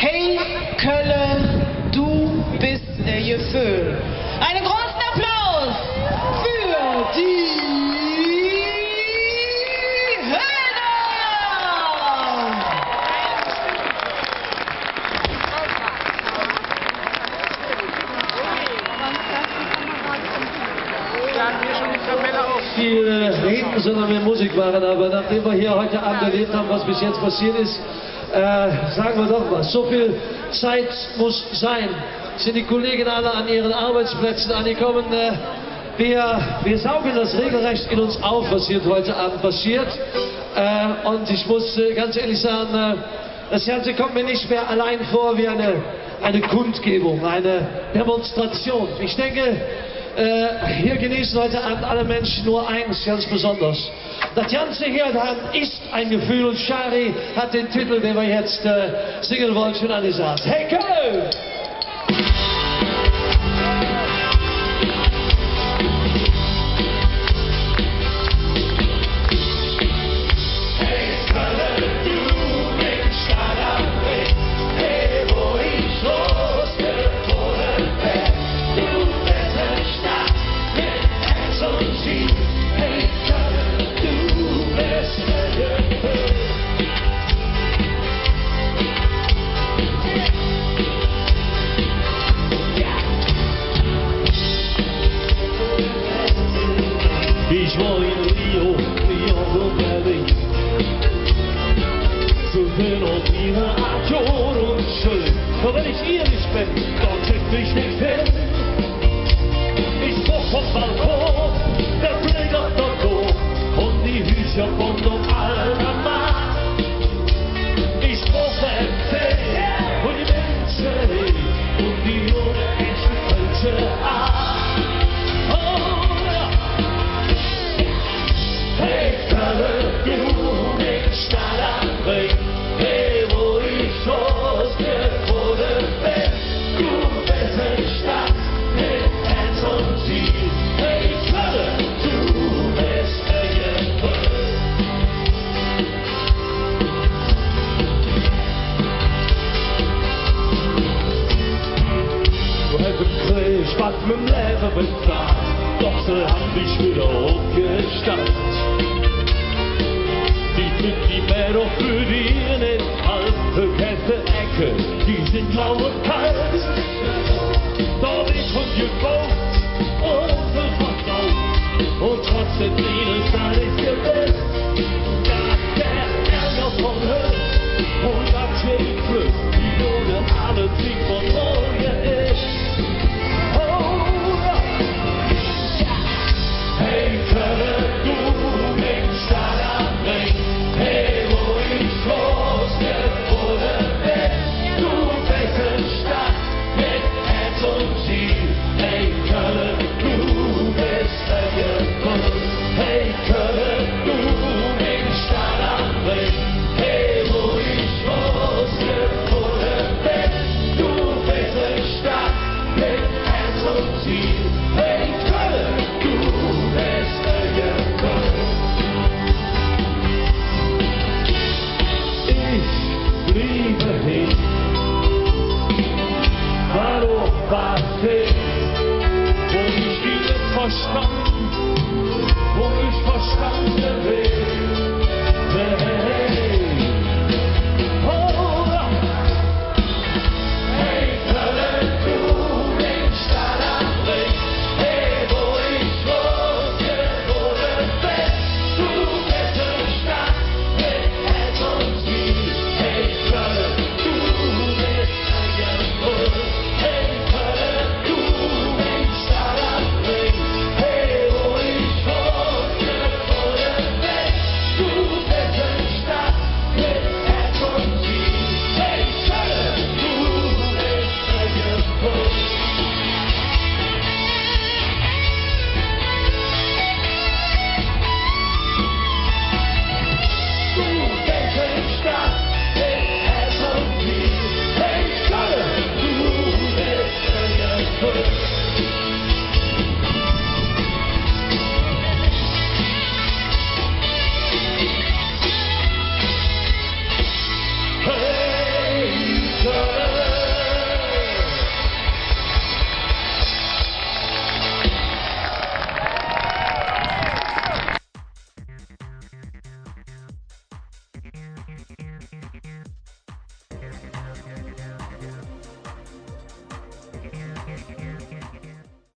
Hey Köln, du bist der Gefühl. Einen großen Applaus für die Höhner! Viel reden, sondern mehr Musik machen, aber nachdem wir hier heute Abend erlebt haben, was bis jetzt passiert ist, sagen wir doch was. So viel Zeit muss sein. Sind die Kollegen alle an ihren Arbeitsplätzen angekommen? Wir saugen das regelrecht in uns auf, was hier heute Abend passiert. Und ich muss ganz ehrlich sagen, das Ganze kommt mir nicht mehr allein vor wie eine Kundgebung, eine Demonstration. Ich denke, hier genießen heute Abend alle Menschen nur eins ganz besonders. Das Ganze hier dann ist ein Gefühl und Shari hat den Titel, den wir jetzt singen wollen, schon angesagt. Hey Köln! Ich war in Rio unterwegs, so schön auf ihre Art und schön. Aber wenn ich ehrlich bin, dann kriegt mich nicht hin. Ich guck vom Balkon, der Blick auf der Dom und die Hücher von dem alten Mann. Ich brauche Empfehlung und die Menschen und die unendliche falsche Art. Hey, Köln, du bist Stadt am Ring, hey, wo ich ausgeboren bin. Du bist eine Stadt mit Herz und Ziel. Hey, Köln, du bist der Gefühl. Du hättest gekriegt, was mit dem Leben bezahlt, doch sie haben dich wieder aufgestellt. Die Männer für die in altbekannte Ecke, die sind grau und kalt. Da wird schon gebaut und verkauft und trotzdem ihnen ist alles gewiss. Dass der Ärger von Höhen und das Glück, die ohne alle Sieg von morgen ist. Oh ja! Hey Köln, du bist Stadt am Ring. Hey, wo ich großgeboren bin, du bist eine Stadt mit Herz und Ziel. Hey, Köln, du bist der Gefühl. Hey, Köln, du bist Stadt am Ring. Hey, wo ich großgeboren bin, du bist eine Stadt mit Herz und Ziel. Hey, Köln, du bist der Gefühl. Ich liebe dich, hallo, was ist, wo ich wieder verstanden, wo ich verstanden bin, hey, oh, hey, Köln, du bist Stadt am Ring, hey, wo ich großgeboren bin, du bist eine Stadt mit Herz und Ziel. Hey Köln, du bist ein Gefühl. Hey Köln, du bist Stadt am Ring. Hey,